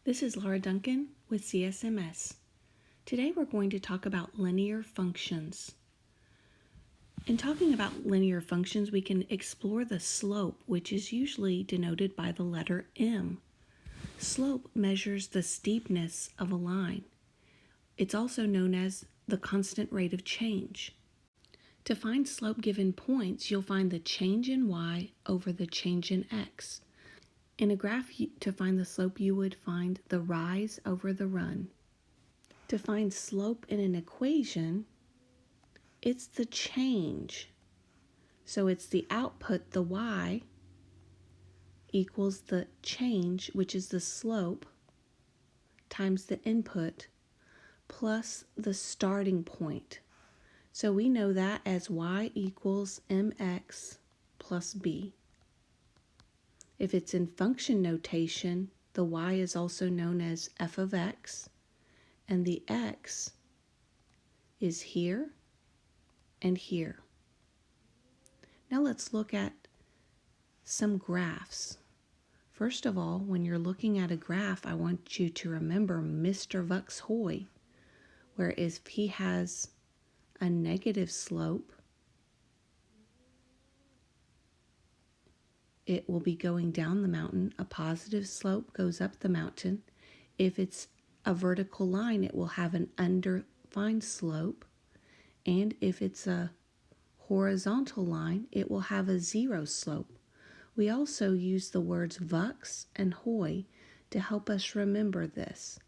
This is Laura Duncan with CSMS. Today we're going to talk about linear functions. In talking about linear functions, we can explore the slope, which is usually denoted by the letter M. Slope measures the steepness of a line. It's also known as the constant rate of change. To find slope given points, you'll find the change in y over the change in x. In a graph, to find the slope, you would find the rise over the run. To find slope in an equation, it's the change. So it's the output, the y, equals the change, which is the slope, times the input, plus the starting point. So we know that as y equals mx plus b. If it's in function notation, the y is also known as f of x, and the x is here and here. Now let's look at some graphs. First of all, when you're looking at a graph, I want you to remember Mr. Vux Hoy, where if he has a negative slope, it will be going down the mountain. A positive slope goes up the mountain. If it's a vertical line, it will have an undefined slope. And if it's a horizontal line, it will have a zero slope. We also use the words Vux and Hoy to help us remember this.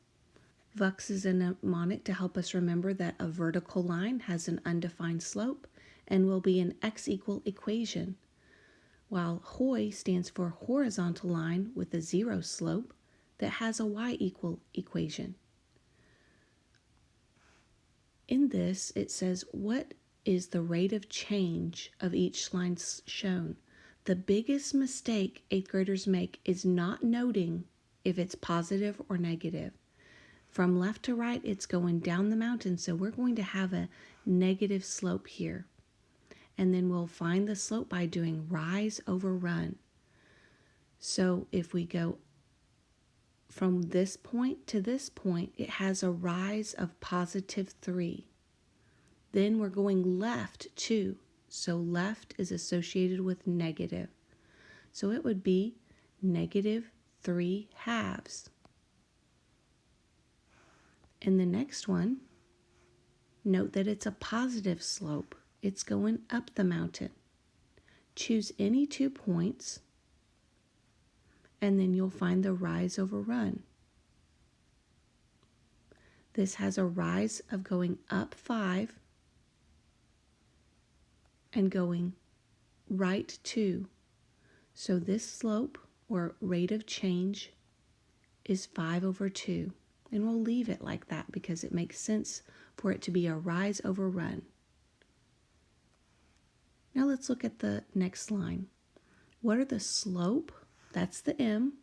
Vux is a mnemonic to help us remember that a vertical line has an undefined slope and will be an x-equal equation, while Hoy stands for horizontal line with a zero slope that has a y-equal equation. In this, it says, what is the rate of change of each line shown? The biggest mistake 8th graders make is not noting if it's positive or negative. From left to right, it's going down the mountain, so we're going to have a negative slope here. And then we'll find the slope by doing rise over run. So if we go from this point to this point, it has a rise of positive 3. Then we're going left 2. So left is associated with negative. So it would be negative 3 halves. In the next one, note that it's a positive slope. It's going up the mountain. Choose any 2 points, and then you'll find the rise over run. This has a rise of going up 5 and going right 2. So this slope, or rate of change, is 5 over 2. And we'll leave it like that because it makes sense for it to be a rise over run. Now let's look at the next line. What are the slope? That's the m.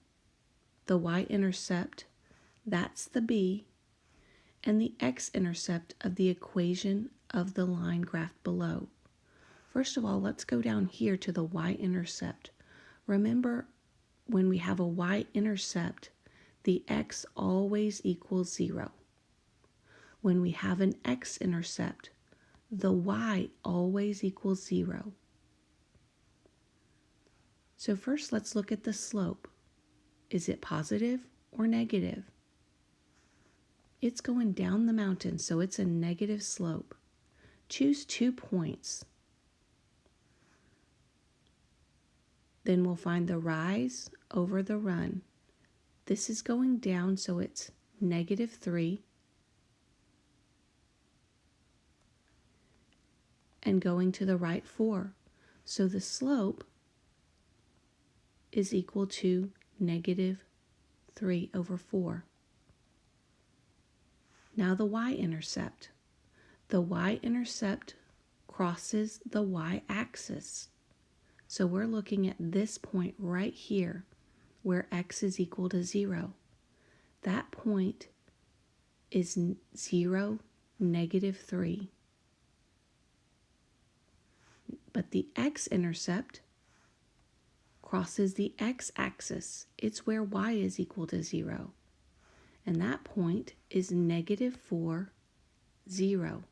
The y-intercept, that's the b. And the x-intercept of the equation of the line graphed below. First of all, let's go down here to the y-intercept. Remember, when we have a y-intercept, the x always equals 0. When we have an x-intercept, the y always equals 0. So first, let's look at the slope. Is it positive or negative? It's going down the mountain, so it's a negative slope. Choose 2 points. Then we'll find the rise over the run. This is going down, so it's negative 3. And going to the right 4. So the slope is equal to negative 3 over 4. Now the y-intercept. The y-intercept crosses the y-axis. So we're looking at this point right here where x is equal to 0. That point is 0, negative 3. But the x-intercept crosses the x-axis. It's where y is equal to 0. and that point is -4, 0.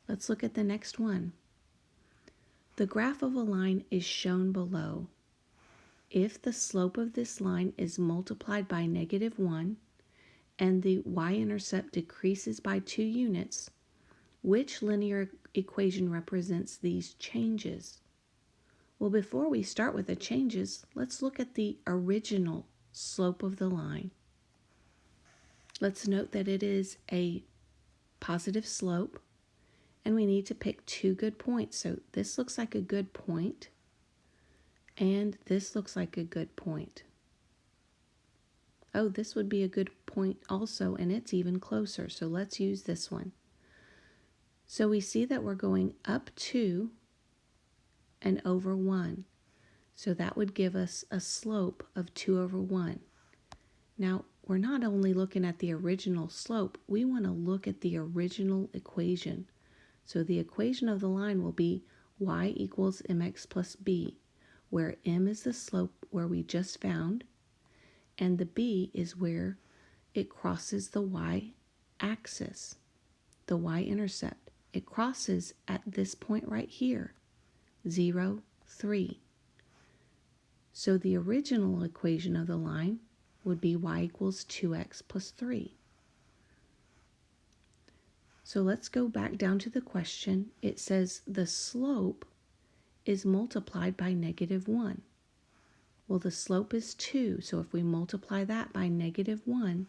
Let's look at the next one. The graph of a line is shown below. If the slope of this line is multiplied by -1 and the y-intercept decreases by 2 units, which linear equation represents these changes? Well, before we start with the changes, let's look at the original slope of the line. Let's note that it is a positive slope, and we need to pick 2 good points. So this looks like a good point, and this looks like a good point. Oh, this would be a good point also, and it's even closer. So let's use this one. So we see that we're going up 2 and over 1. So that would give us a slope of 2 over 1. Now, we're not only looking at the original slope, we want to look at the original equation. So the equation of the line will be y equals mx plus b, where m is the slope where we just found, and the b is where it crosses the y-axis, the y-intercept. It crosses at this point right here, 0, 3. So the original equation of the line would be y equals 2x plus 3. So let's go back down to the question. It says the slope is multiplied by -1. Well, the slope is 2, so if we multiply that by -1,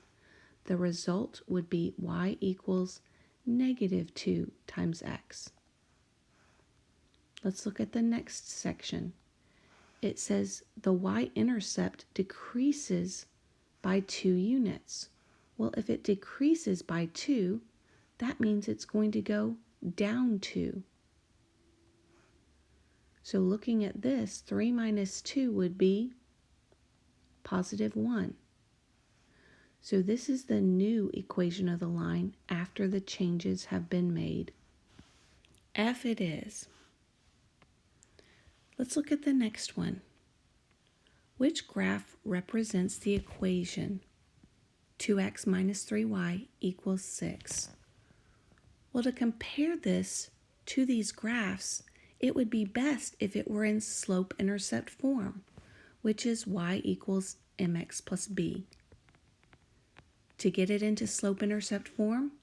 the result would be y equals -2 times x. Let's look at the next section. It says the y-intercept decreases by 2 units. Well, if it decreases by 2, that means it's going to go down 2. So looking at this, 3 minus 2 would be +1. So this is the new equation of the line after the changes have been made. F it is. Let's look at the next one. Which graph represents the equation 2x minus 3y equals 6? Well, to compare this to these graphs, it would be best if it were in slope-intercept form, which is y equals mx plus b. To get it into slope-intercept form,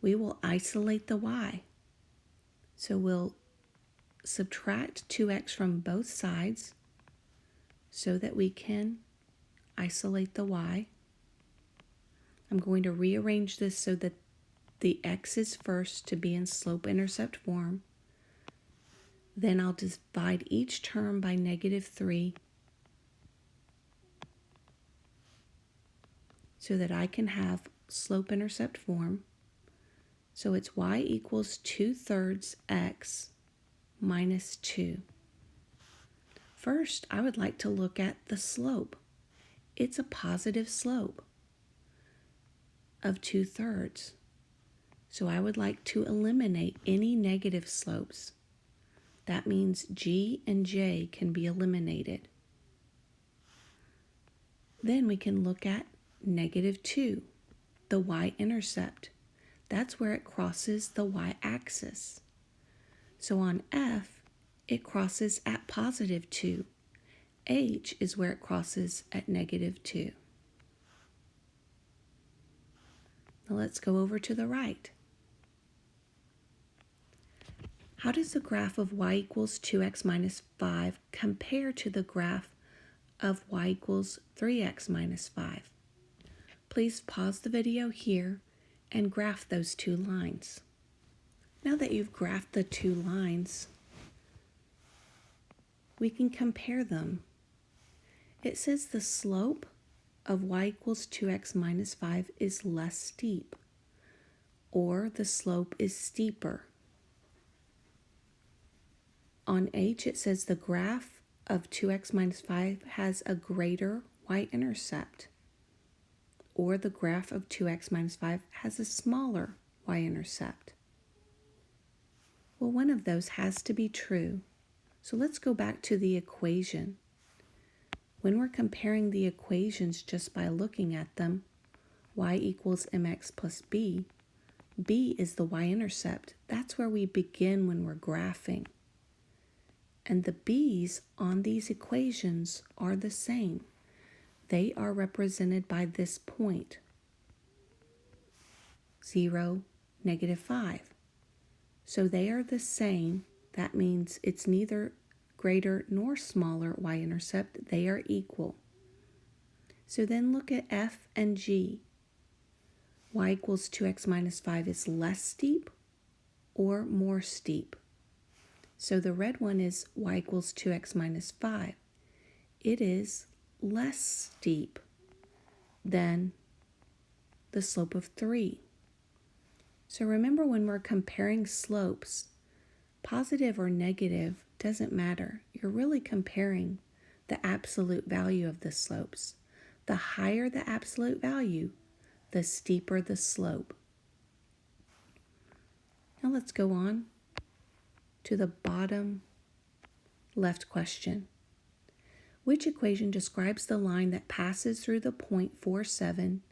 we will isolate the y. So we'll subtract 2x from both sides so that we can isolate the y. I'm going to rearrange this so that the x is first to be in slope-intercept form. Then I'll divide each term by -3 so that I can have slope-intercept form. So it's y equals 2/3 x minus 2. First, I would like to look at the slope. It's a positive slope of 2/3. So I would like to eliminate any negative slopes. That means G and J can be eliminated. Then we can look at -2, the y-intercept. That's where it crosses the y-axis. So on F, it crosses at +2. H is where it crosses at -2. Now let's go over to the right. How does the graph of y equals 2x minus 5 compare to the graph of y equals 3x minus 5? Please pause the video here and graph those two lines. Now that you've graphed the two lines, we can compare them. It says the slope of y equals 2x minus 5 is less steep, or the slope is steeper. On H, it says the graph of 2x minus 5 has a greater y-intercept, or the graph of 2x minus 5 has a smaller y-intercept. Well, one of those has to be true. So let's go back to the equation. When we're comparing the equations just by looking at them, y equals mx plus b, b is the y-intercept. That's where we begin when we're graphing. And the b's on these equations are the same. They are represented by this point, 0, -5. So they are the same. That means it's neither greater nor smaller y-intercept. They are equal. So then look at f and g. Y equals 2x minus 5 is less steep or more steep. So the red one is y equals 2x minus 5. It is less steep than the slope of 3. So remember, when we're comparing slopes, positive or negative doesn't matter. You're really comparing the absolute value of the slopes. The higher the absolute value, the steeper the slope. Now let's go on to the bottom left question. Which equation describes the line that passes through the point 4, 7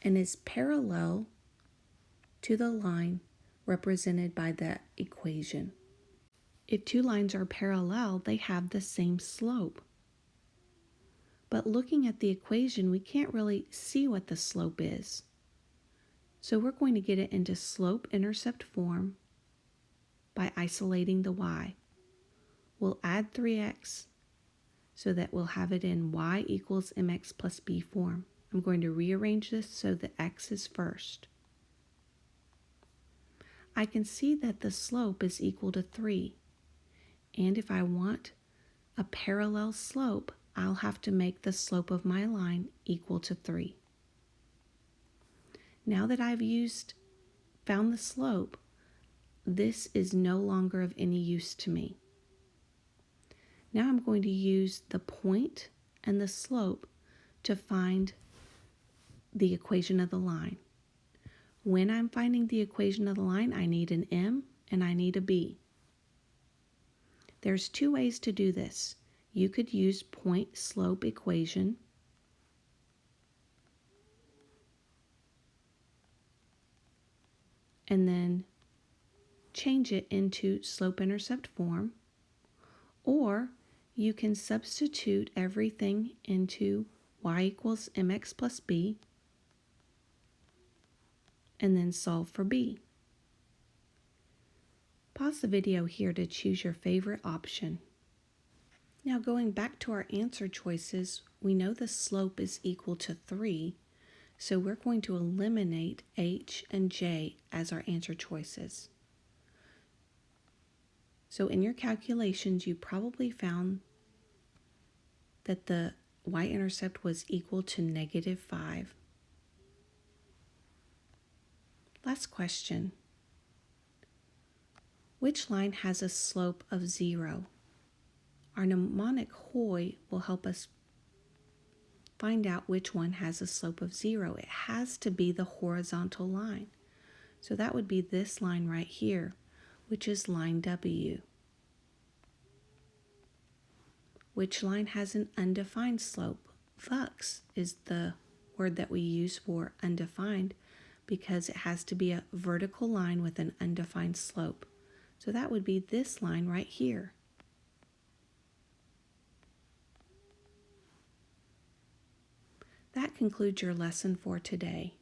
and is parallel to the line represented by that equation? If two lines are parallel, they have the same slope. But looking at the equation, we can't really see what the slope is. So we're going to get it into slope-intercept form by isolating the y. We'll add 3x so that we'll have it in y equals mx plus b form. I'm going to rearrange this so that x is first. I can see that the slope is equal to 3. And if I want a parallel slope, I'll have to make the slope of my line equal to 3. Now that I've found the slope, this is no longer of any use to me. Now I'm going to use the point and the slope to find the equation of the line. When I'm finding the equation of the line, I need an m and I need a b. There's two ways to do this. You could use point-slope equation, and then change it into slope-intercept form, or you can substitute everything into y equals mx plus b and then solve for b. Pause the video here to choose your favorite option. Now going back to our answer choices, we know the slope is equal to 3, so we're going to eliminate h and j as our answer choices. So in your calculations, you probably found that the y-intercept was equal to -5. Last question. Which line has a slope of 0? Our mnemonic HOI will help us find out which one has a slope of 0. It has to be the horizontal line. So that would be this line right here, which is line W. Which line has an undefined slope? Flux is the word that we use for undefined because it has to be a vertical line with an undefined slope. So that would be this line right here. That concludes your lesson for today.